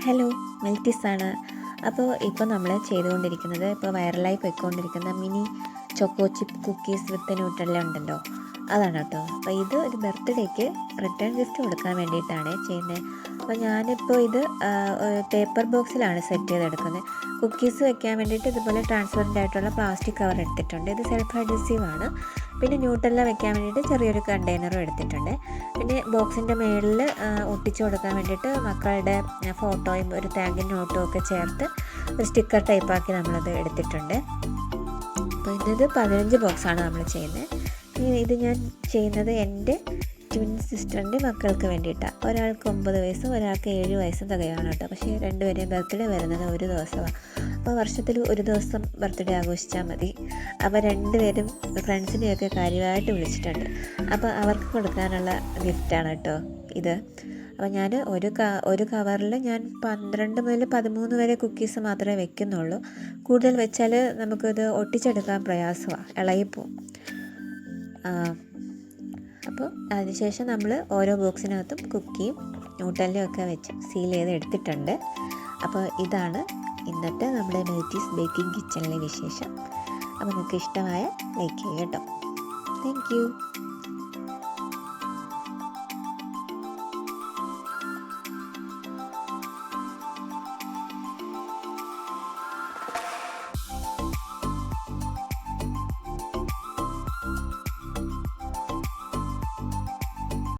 Hello, മെൽറ്റിസാണ്. ഇപ്പോൾ നമ്മൾ ചെയ്തുകൊണ്ടിരിക്കുന്നത് വൈറലായി പോയിക്കൊണ്ടിരിക്കുന്ന മിനി ചോക്കോ ചിപ്പ് കുക്കീസ് വിത്ത് ന്യൂട്രല്ല ഉണ്ടല്ലോ, അതാണ് കേട്ടോ. അപ്പോൾ ഇത് ഒരു ബർത്ത്ഡേക്ക് റിട്ടേൺ ഗിഫ്റ്റ് കൊടുക്കാൻ വേണ്ടിയിട്ടാണ് ചെയ്യുന്നത്. അപ്പോൾ ഞാനിപ്പോൾ ഇത് പേപ്പർ ബോക്സിലാണ് സെറ്റ് ചെയ്തെടുക്കുന്നത്. കുക്കീസ് വെക്കാൻ വേണ്ടിയിട്ട് ഇതുപോലെ ട്രാൻസ്പെറൻ്റ് ആയിട്ടുള്ള പ്ലാസ്റ്റിക് കവർ എടുത്തിട്ടുണ്ട്. ഇത് സെൽഫ് അഡ്ഹസീവ് ആണ്. പിന്നെ ന്യൂട്രല്ല വെക്കാൻ വേണ്ടിയിട്ട് ചെറിയൊരു കണ്ടെയ്നറും എടുത്തിട്ടുണ്ട്. പിന്നെ ബോക്സിൻ്റെ മുകളിൽ ഒട്ടിച്ചു കൊടുക്കാൻ വേണ്ടിയിട്ട് മക്കളുടെ ഫോട്ടോയും ഒരു താങ്കിങ് നോട്ടും ഒക്കെ ചേർത്ത് ഒരു സ്റ്റിക്കർ ടൈപ്പാക്കി നമ്മളത് എടുത്തിട്ടുണ്ട്. അപ്പോൾ ഇത് 15 ബോക്സാണ് നമ്മൾ ചെയ്യുന്നത്. ഇത് ഞാൻ ചെയ്യുന്നത് എൻ്റെ ട്വിൻ സിസ്റ്ററിൻ്റെ മക്കൾക്ക് വേണ്ടിയിട്ടാണ്. ഒരാൾക്ക് 9 വയസ്സും ഒരാൾക്ക് 7 വയസ്സും തികയാണ് കേട്ടോ. പക്ഷേ രണ്ടുപേരെയും ബർത്ത്ഡേ വരുന്നത് ഒരു ദിവസമാണ്. അപ്പോൾ വർഷത്തിൽ ഒരു ദിവസം ബർത്ത്ഡേ ആഘോഷിച്ചാൽ മതി. അപ്പോൾ രണ്ടുപേരും ഫ്രണ്ട്സിനെയൊക്കെ കാര്യമായിട്ട് വിളിച്ചിട്ടുണ്ട്. അപ്പോൾ അവർക്ക് കൊടുക്കാനുള്ള ഗിഫ്റ്റാണ് കേട്ടോ ഇത്. അപ്പോൾ ഞാൻ ഒരു കവറിൽ ഞാൻ 12 മുതൽ 13 വരെ കുക്കീസ് മാത്രമേ വെക്കുന്നുള്ളൂ. കൂടുതൽ വെച്ചാൽ നമുക്കിത് ഒട്ടിച്ചെടുക്കാൻ പ്രയാസമാണ്, ഇളകിപ്പോവും. അപ്പോൾ അതിനുശേഷം നമ്മൾ ഓരോ ബോക്സിനകത്തും കുക്കിയും ന്യൂട്രല്ലയും ഒക്കെ വെച്ച് സീൽ ചെയ്ത് എടുത്തിട്ടുണ്ട്. അപ്പോൾ ഇതാണ് ഇന്നത്തെ നമ്മുടെ മെൽറ്റീസ് ബേക്കിംഗ് കിച്ചണിലെ വിശേഷം. അപ്പോൾ നിങ്ങൾക്ക് ഇഷ്ടമായ ലൈക്ക് ചെയ്യുക കേട്ടോ. Thank you.